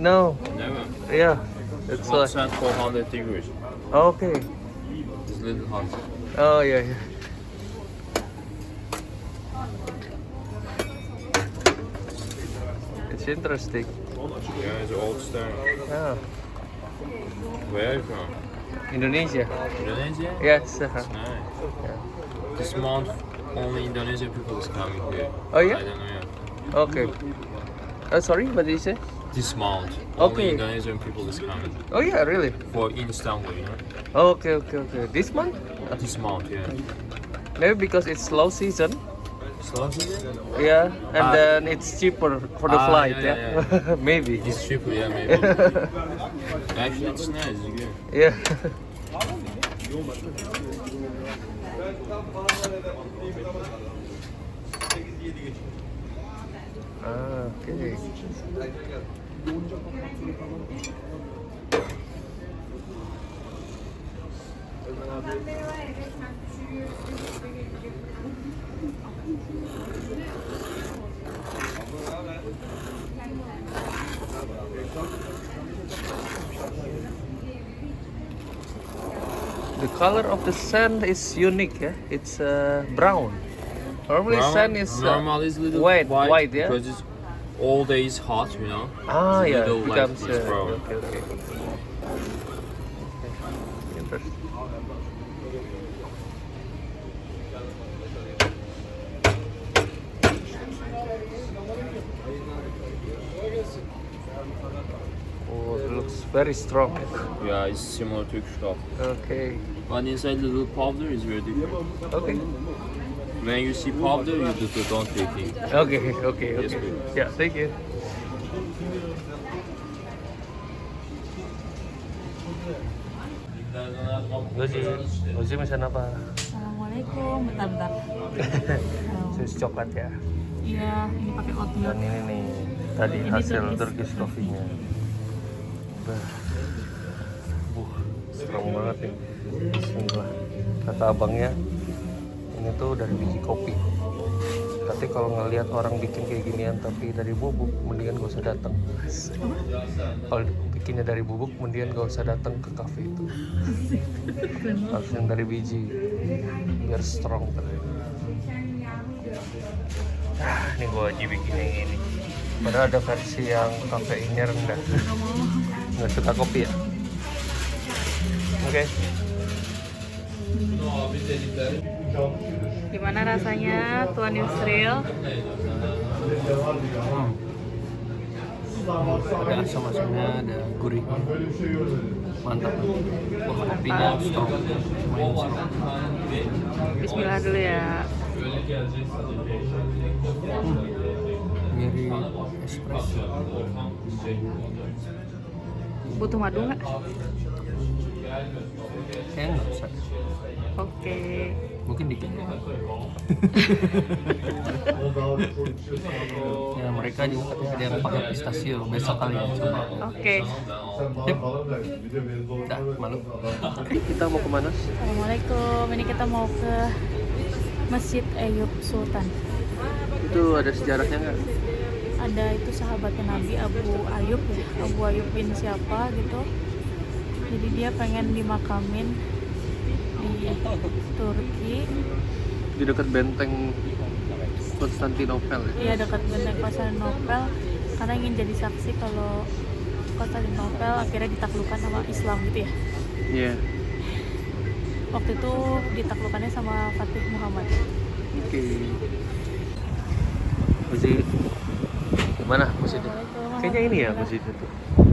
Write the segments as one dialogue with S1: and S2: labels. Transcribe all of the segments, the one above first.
S1: No.
S2: Never.
S1: Yeah. It's
S2: Hot sand 400 degrees.
S1: okay.
S2: It's a little hot.
S1: Oh yeah, yeah. It's interesting.
S2: Yeah, it's old stone.
S1: Ah,
S2: Where are you from?
S1: Indonesia.
S2: Indonesia?
S1: Yes.
S2: It's nice. This month, only Indonesian people is coming here.
S1: Oh, yeah?
S2: I don't know. Yeah.
S1: Okay. Sorry, what did you say?
S2: This month, only
S1: Okay.
S2: Indonesian people is coming
S1: Oh yeah, really?
S2: for in Istanbul. You know?
S1: Okay, okay, okay. This month?
S2: This month, yeah.
S1: Maybe because it's slow season.
S2: Slow season?
S1: Yeah, and
S2: Ah.
S1: then it's cheaper for the flight.
S2: Yeah,
S1: Yeah, maybe.
S2: It's cheaper, yeah, maybe. Actually, it's nice. It's good.
S1: Yeah. Okay. The color of the sand is unique, yeah. It's brown. Normally sand is
S2: normal is little
S1: white, yeah.
S2: because it's all days hot, you know.
S1: Ah,
S2: It's
S1: yeah,
S2: little
S1: it becomes
S2: like this brown.
S1: okay, okay. Interesting. Oh, it looks very strong.
S2: Yeah, it's similar to coffee.
S1: Okay,
S2: But inside the little powder is very different.
S1: okay,
S2: When you see powder, you don't take it.
S1: okay, okay,
S2: Yes,
S1: okay.
S2: please.
S1: Yeah, thank you. Gozi pesan apa?
S3: Assalamualaikum, bentar.
S1: Sus coklat ya.
S3: Iya, ini pakai oat
S1: Dan
S3: milk.
S1: ini nih tadi
S3: Ini
S1: hasil
S3: Turkish
S1: Turkish coffee-nya. Strong banget nih. Bismillah. Kata abangnya, ini tuh dari biji kopi. Tapi kalau ngelihat orang bikin kayak ginian tapi dari bubuk, mendingan gak usah datang. Kalau bikinnya dari bubuk, mendingan gak usah datang ke cafe itu. Harus yang dari biji, biar strong. Ini gua aja bikin yang ini. Padahal ada versi yang kafeinnya rendah. Nggak suka kopi ya? Oke.
S3: Gimana rasanya, Tuan Yusril?
S1: Ada asam-asamnya, ada gurihnya. Mantap. Wah, kopinya strong. Lumayan strong.
S3: Bismillah dulu ya.
S1: Mirip espresso.
S3: Butuh madu nggak?
S1: Kayaknya nggak usah.
S3: Oke.
S1: Mungkin dikit. Ya mereka juga katanya ada yang pakai pistachio. Besok kali ya coba.
S3: Oke.
S1: Sip. Udah, malu. Kita mau kemana?
S3: Assalamualaikum. Ini kita mau ke Masjid Ayub Sultan.
S1: Itu ada sejarahnya nggak?
S3: Ada itu sahabatnya Nabi Abu Ayub ya. Abu Ayub bin siapa gitu. Jadi dia pengen dimakamin di Turki.
S1: Di dekat benteng Konstantinopel ya?
S3: Iya, dekat benteng Konstantinopel, karena ingin jadi saksi kalau Konstantinopel akhirnya ditaklukkan sama Islam gitu ya.
S1: Iya.
S3: Waktu itu ditaklukkannya sama Fatih Muhammad.
S1: Oke. Masjid gimana masjidnya?
S3: Assalamualaikum.
S1: Kayaknya ini ya masjidnya tuh.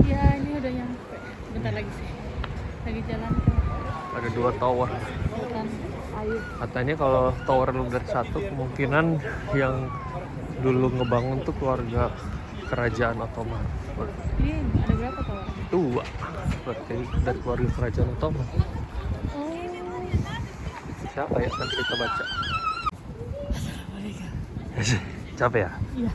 S3: Iya, ini udah nyampe. Bentar lagi sih. Lagi jalan ke
S1: Ada 2 tower.
S3: Sultan Ayub.
S1: Katanya kalau tower lebih dari 1 kemungkinan yang dulu ngebangun tuh keluarga kerajaan Ottoman.
S3: Ini ada berapa tower?
S1: 2. Berarti dari keluarga kerajaan Ottoman.
S3: Oh.
S1: Siapa ya? Nanti kita baca.
S3: Assalamualaikum.
S1: Capek ya?
S3: Iya.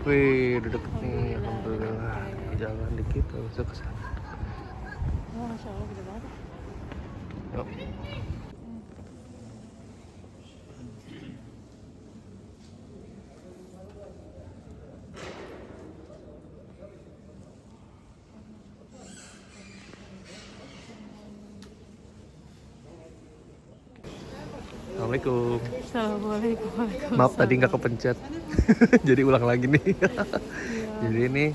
S1: Wih, udah deket nih. Alhamdulillah. Jalan dikit terus ke sana.
S3: Oh, Masya Allah, gede banget.
S1: Yuk. Assalamualaikum.
S3: Assalamualaikum. Waalaikumsalam.
S1: Maaf tadi nggak kepencet. Jadi ulang lagi nih. Jadi ini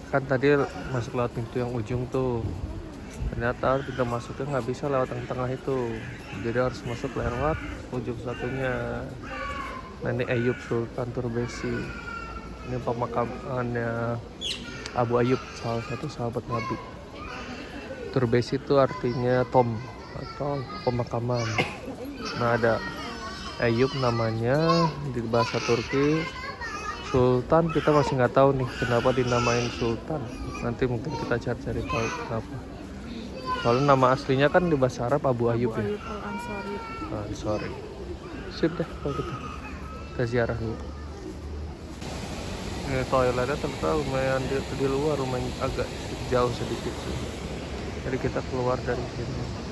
S1: kan tadi masuk lewat pintu yang ujung tuh. Ternyata pintu masuknya nggak bisa lewat yang tengah itu. Jadi harus masuk lewat ujung satunya. Nah ini Ayub Sultan Turbesi. Ini pemakamannya Abu Ayub, salah satu sahabat Nabi. Turbesi itu artinya tomb atau pemakaman. Nah ada Ayub namanya di bahasa Turki. Sultan kita masih nggak tahu nih kenapa dinamain Sultan. Nanti mungkin kita cari-cari tahu kenapa. Soalnya nama aslinya kan di bahasa Arab Abu Ayub ya.
S3: Ayyub Al-Ansari.
S1: Sorry. Sip deh kalau gitu. Kita ziarah dulu. Ini toiletnya ternyata lumayan di luar, lumayan agak jauh sedikit sih. Jadi kita keluar dari sini.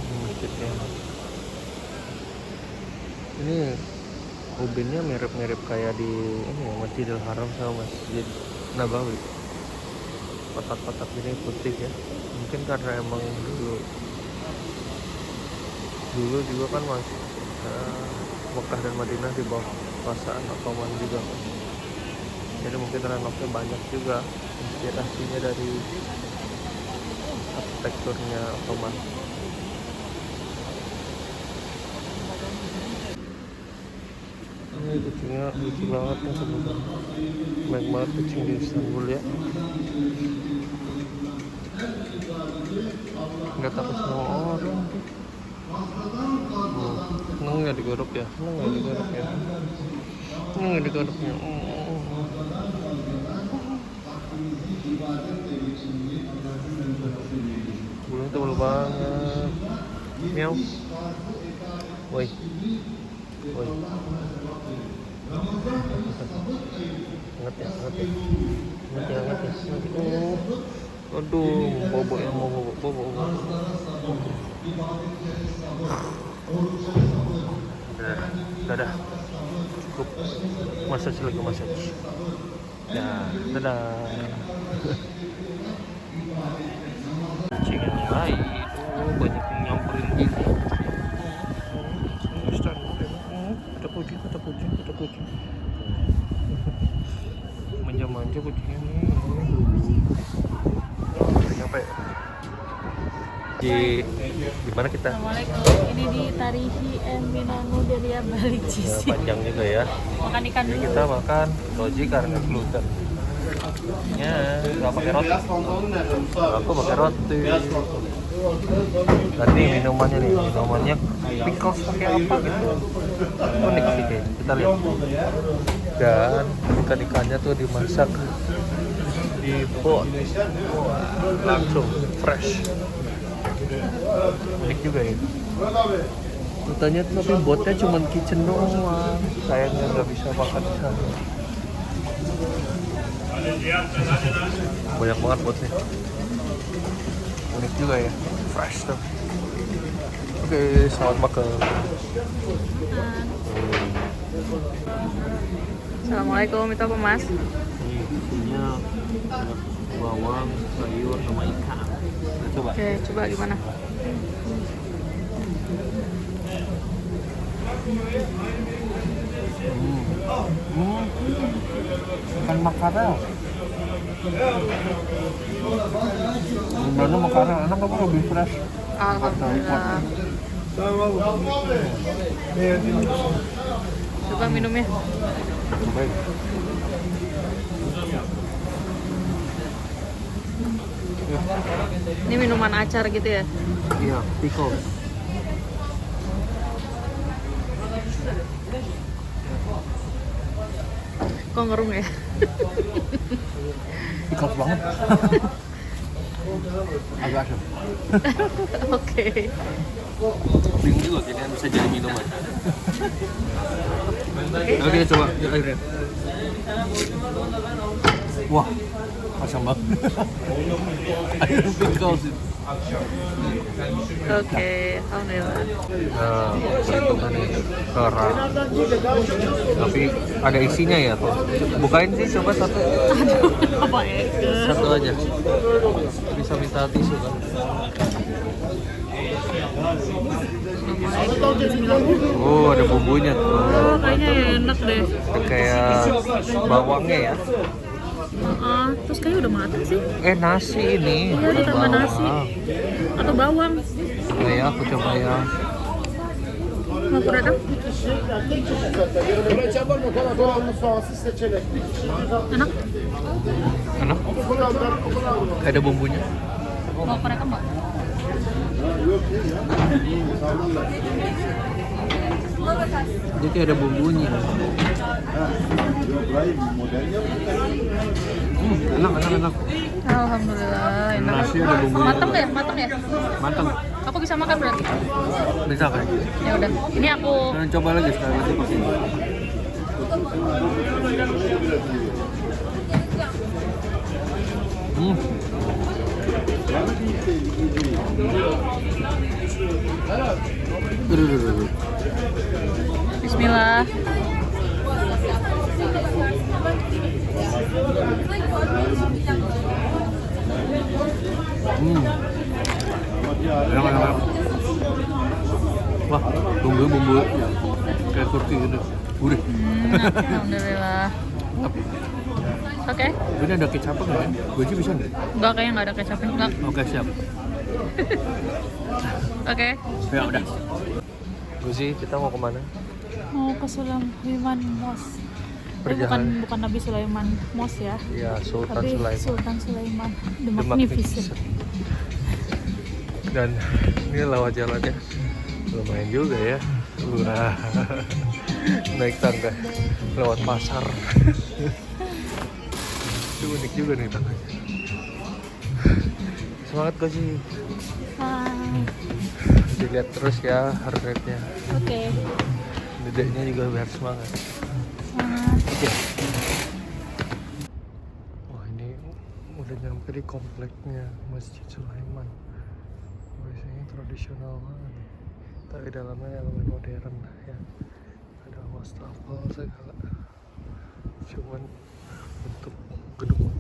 S1: Masjidnya. Ini ubinnya mirip-mirip kayak di ini ya, Masjidil Haram sama Masjid Nabawi. Kotak-kotak ini putih ya. Mungkin karena emang dulu juga kan masih Mekah dan Madinah di bawah kekuasaan Ottoman juga. Jadi mungkin renovnya banyak juga, inspirasinya dari arsitekturnya Ottoman. Ini kucingnya lucu banget ya sebenarnya. Banyak banget kucing di Istanbul ya. Nggak takut sama orang tuh. Seneng ya digaruk ya, seneng ya digaruk ya, seneng ya digaruknya. Bulunya tebal banget. Miau. Woi. Woi. Hangat ya, hangat ya. Hangat ya, hangat ya. Aduh, bobo yang mau bobo. Dadah. Cukup. Massage lagi massage. Ya, dadah. Kucing yang lain. Banyak yang nyamperin gini. Ada kucing. Manja-manja kucingnya nih. Nyampe. Di mana kita?
S3: Assalamualaikum. Ini di Tarihi Minonu Delia Balik
S1: Ya,
S3: Cici.
S1: panjang juga ya.
S3: Makan ikan
S1: Ini
S3: dulu.
S1: kita makan roji karena gluten. Ya, nggak pakai roti. Aku pakai roti. Tadi minumannya nih, minumannya pickles pakai apa gitu. Unik sih kayaknya. Kita lihat. Dan ikan-ikannya tuh dimasak di pot. Wah, langsung fresh. Unik juga ya. Katanya tapi botnya cuma kitchen doang. Sayangnya nggak bisa makan di sana. Banyak banget botnya. Unik juga ya. Fresh tuh. Oke, selamat makan.
S3: Assalamualaikum, itu apa mas?
S1: Ini isinya bawang, sayur, sama ikan. Nah, coba.
S3: Oke, coba gimana?
S1: Ikan makarel. Gimana makarel? Enak apa lebih fresh?
S3: Alhamdulillah. Coba minumnya.
S1: Baik.
S3: Ini minuman acar gitu ya?
S1: Iya, pickles.
S3: Kok ngerung ya?
S1: Pickles banget. Agak asam.
S3: Oke.
S1: Bingung juga kayaknya bisa jadi minuman. Oke, coba airnya. Wah, asam banget. Air pickles itu.
S3: Oke, alhamdulillah.
S1: Nah, perhitungan ini keras. Tapi ada isinya ya tuh. Bukain sih coba satu.
S3: Apa ya?
S1: Satu aja. Bisa minta tisu kan. Oh, ada bumbunya tuh.
S3: Oh, kayaknya enak deh.
S1: Itu kayak bawangnya ya.
S3: Terus kayaknya udah matang sih.
S1: Nasi ini.
S3: Iya, ditambah nasi. Atau bawang.
S1: Nah, ya, aku coba ya.
S3: Mau aku datang? Enak?
S1: Enak? Ada bumbunya.
S3: Mau aku rekam mbak?
S1: Jadi ada bumbunya. Enak.
S3: Alhamdulillah, enak.
S1: Nasi ada bumbunya.
S3: Matang ya? Matang ya?
S1: Matang.
S3: Aku bisa makan berarti?
S1: Bisa kan?
S3: Ya udah. Ini aku
S1: Jangan coba lagi sekali lagi pakai ini. Duh.
S3: Bismillah.
S1: Enak. Wah, bumbu kayak Turki gitu. Gurih.
S3: Alhamdulillah. Oke.
S1: Ini ada kecapnya nggak ya? Gue sih bisa nggak?
S3: Enggak, kayaknya nggak ada kecapnya. Enggak.
S1: Oke, siap.
S3: Oke.
S1: Ya udah. Guzi, kita mau kemana?
S3: Mau ke Sulaiman Mosque.
S1: Perjalanan.
S3: Bukan Nabi Sulaiman Mosque ya.
S1: Ya, Sultan
S3: Tapi
S1: Sulaiman.
S3: Sultan Sulaiman The
S1: The
S3: Magnificent.
S1: Dan ini lewat jalannya lumayan juga ya. Wah, naik tangga lewat pasar. Itu unik juga nih tangganya. Semangat gak sih?
S3: Hai.
S1: Dilihat terus ya heart rate-nya.
S3: Oke.
S1: Dedeknya juga biar semangat.
S3: Semangat.
S1: Wah, ini udah nyampe di kompleknya Masjid Sulaiman. Biasanya tradisional banget nih. Tapi dalamnya yang lebih modern ya. Ada wastafel segala. Cuman untuk gedung.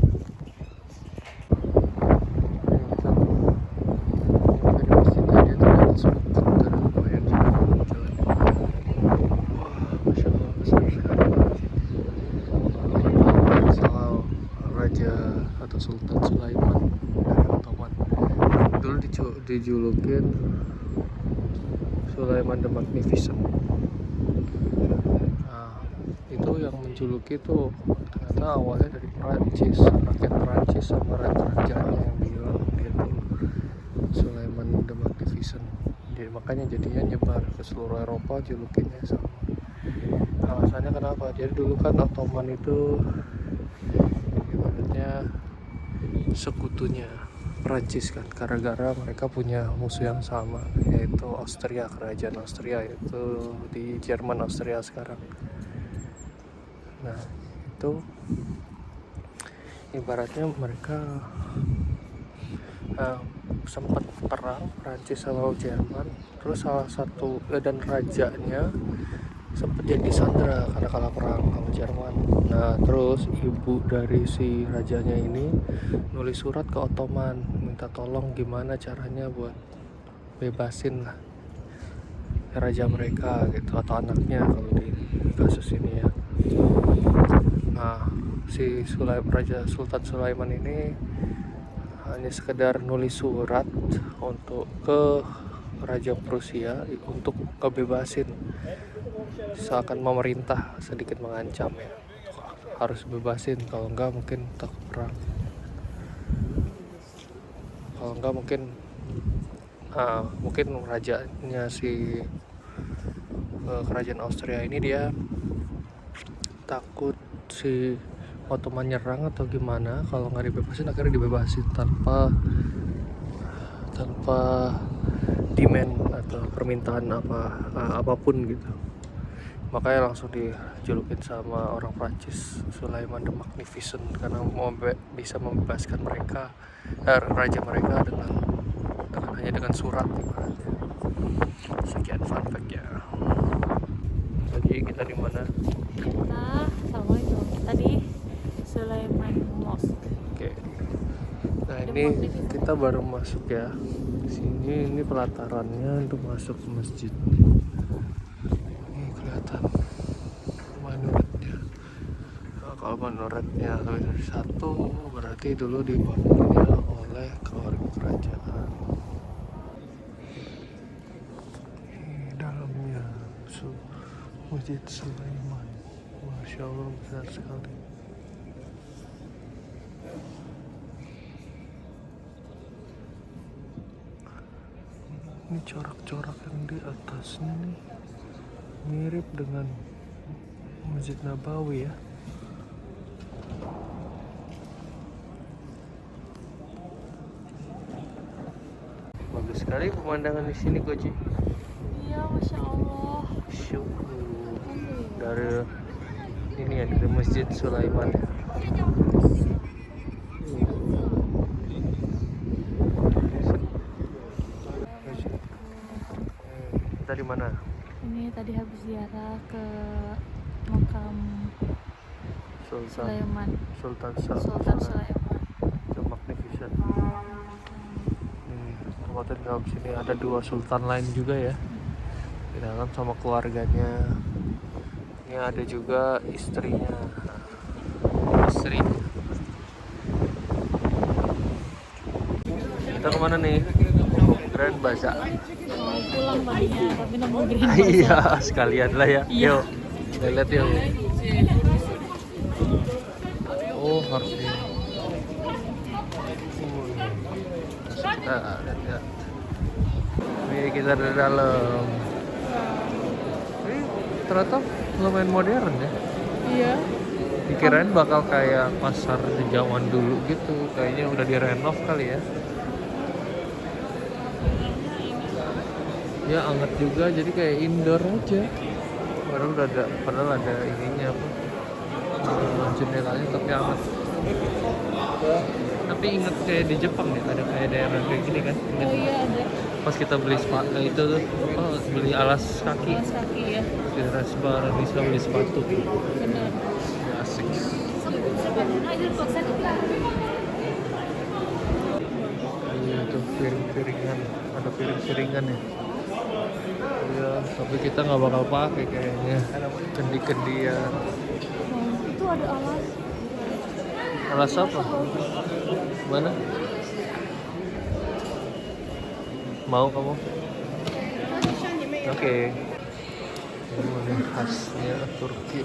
S1: Sultan Sulaiman dari Ottoman dulu dijulukin Sulaiman the Magnificent. Nah, itu yang menjuluki itu ternyata awalnya dari Prancis, rakyat Prancis sama rajanya yang bilang dia tuh Sulaiman the Magnificent. Jadi makanya jadinya nyebar ke seluruh Eropa julukinnya sama. Alasannya kenapa? Jadi dulu kan Ottoman itu ibaratnya sekutunya Prancis kan, gara-gara mereka punya musuh yang sama, yaitu Austria, kerajaan Austria itu di Jerman, Austria sekarang. Nah, itu ibaratnya mereka sempat perang Prancis sama Jerman, terus salah satu dan rajanya sempat jadi sandra karena kalah perang sama Jerman. Nah, terus ibu dari si rajanya ini nulis surat ke Ottoman, minta tolong gimana caranya buat bebasin lah raja mereka gitu, atau anaknya kalau di kasus ini ya. Nah, si Raja Sultan Sulaiman ini hanya sekedar nulis surat untuk ke Raja Prusia untuk kebebasin, seakan memerintah sedikit mengancam ya, harus bebasin, kalau enggak mungkin takut perang, kalau enggak mungkin rajanya si kerajaan Austria ini dia takut si Ottoman nyerang atau gimana. Kalau nggak dibebasin, akhirnya dibebasin tanpa demand atau permintaan apapun gitu. Makanya langsung dijulukin sama orang Prancis Sulaiman the Magnificent, karena bisa membebaskan mereka, raja mereka hanya dengan surat ibaratnya. Sekian fun fact ya. Jadi kita di mana?
S3: Assalamualaikum. Kita di Sulaiman Mosque.
S1: Oke. Nah, ini kita baru masuk ya. Sini ini pelatarannya untuk masuk ke masjid. Ini kelihatan menurutnya. Nah, kalau menurutnya lebih dari satu berarti dulu dibangunnya oleh keluarga kerajaan. Ini dalamnya Masjid Sulaiman. Masya Allah besar sekali. Ini corak-corak yang di atasnya nih mirip dengan Masjid Nabawi ya. Bagus sekali pemandangan di sini, Koji.
S3: Iya, masya Allah.
S1: Dari ini ya, dari Masjid Sulaiman ya. Dari mana?
S3: Ini tadi habis ziarah ke makam Sulaiman.
S1: Sultan
S3: Sulaiman.
S1: The Magnificent. Tempatnya di dalam sini ada 2 sultan lain juga ya. Di dalam sama keluarganya. Ini ada juga istrinya. Istri. Kita kemana nih? Grand Bazaar.
S3: Mau pulang tadinya, tapi nemu Green
S1: Iya, sekalian lah ya.
S3: Iya.
S1: Yuk, kita lihat yuk. Oh, harus ini. Kita lihat. Ini kita di dalam. Ini ternyata lumayan modern ya.
S3: Iya.
S1: Dikirain bakal kayak pasar zaman dulu gitu. Kayaknya udah direnov kali ya. Ya anget juga, jadi kayak indoor aja. Padahal ada ininya apa? Jendelanya tapi anget. Tapi inget kayak di Jepang ya, ada kayak daerah kayak gini kan?
S3: Oh iya ada.
S1: Pas kita beli sepatu itu tuh, beli alas kaki.
S3: Alas kaki ya.
S1: Di restoran bisa beli sepatu.
S3: Benar.
S1: Ya, asik. Iya tuh piring-piringan, ada piring-piringan ya. Iya, tapi kita nggak bakal pakai kayaknya. Kendi-kendian.
S3: Itu ada alas.
S1: Alas apa? Mana? Mau kamu? Oke. Ini khasnya Turki.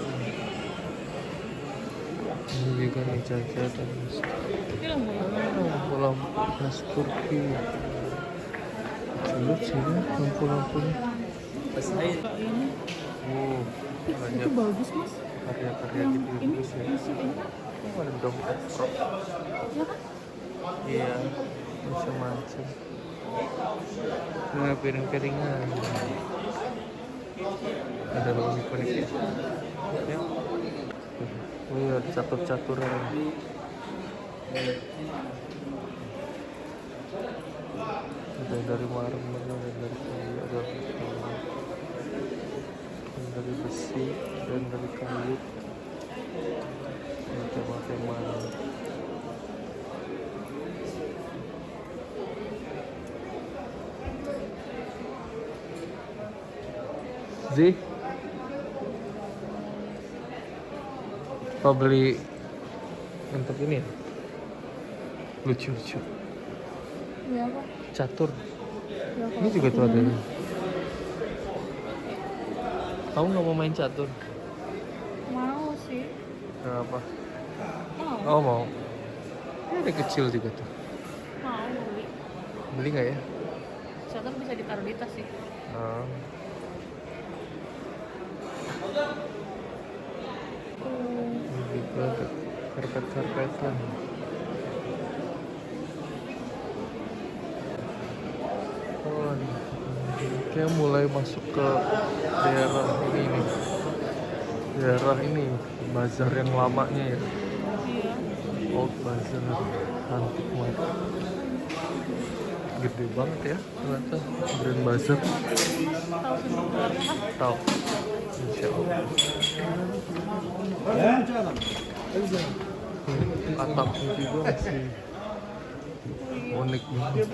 S1: Ini juga nih jajan. Lampu khas Turki. Lucu sih ya lampu-lampunya. Oh, banyak
S3: Itu bagus mas.
S1: karya-karya
S3: Yang
S1: gitu
S3: ini
S1: bagus ya.
S3: isi ini.
S1: Oh, ada dompet pro.
S3: Ya kan?
S1: Iya, macam-macam. Nah, piring-piringan. Ada unik-unik ya. Ya. Oh iya, ada catur-caturan. Ada dari marmer, ada dari kayu, ada dari besi dan dari kayu. Ini tema-tema. Zih, apa beli untuk ini ya? Lucu-lucu.
S3: Iya apa?
S1: Catur.
S3: Ya,
S1: Ini juga tuh ada. Kamu nggak mau main catur?
S3: mau sih.
S1: Kenapa?
S3: Mau.
S1: Oh mau. Ini ada kecil juga tuh.
S3: Mau beli.
S1: Beli nggak ya?
S3: Catur bisa ditaruh di tas sih.
S1: Ah. Ini juga ada karpet-karpetan. Oh, kayak mulai masuk ke daerah ini nih. Daerah ini, bazar yang lamanya ya.
S3: Iya.
S1: Old Bazaar, antik banget. Gede banget ya ternyata Grand Bazaar.
S3: Tahu sebenarnya kan?
S1: Tahu. Insya Allah. Atapnya juga masih unik banget.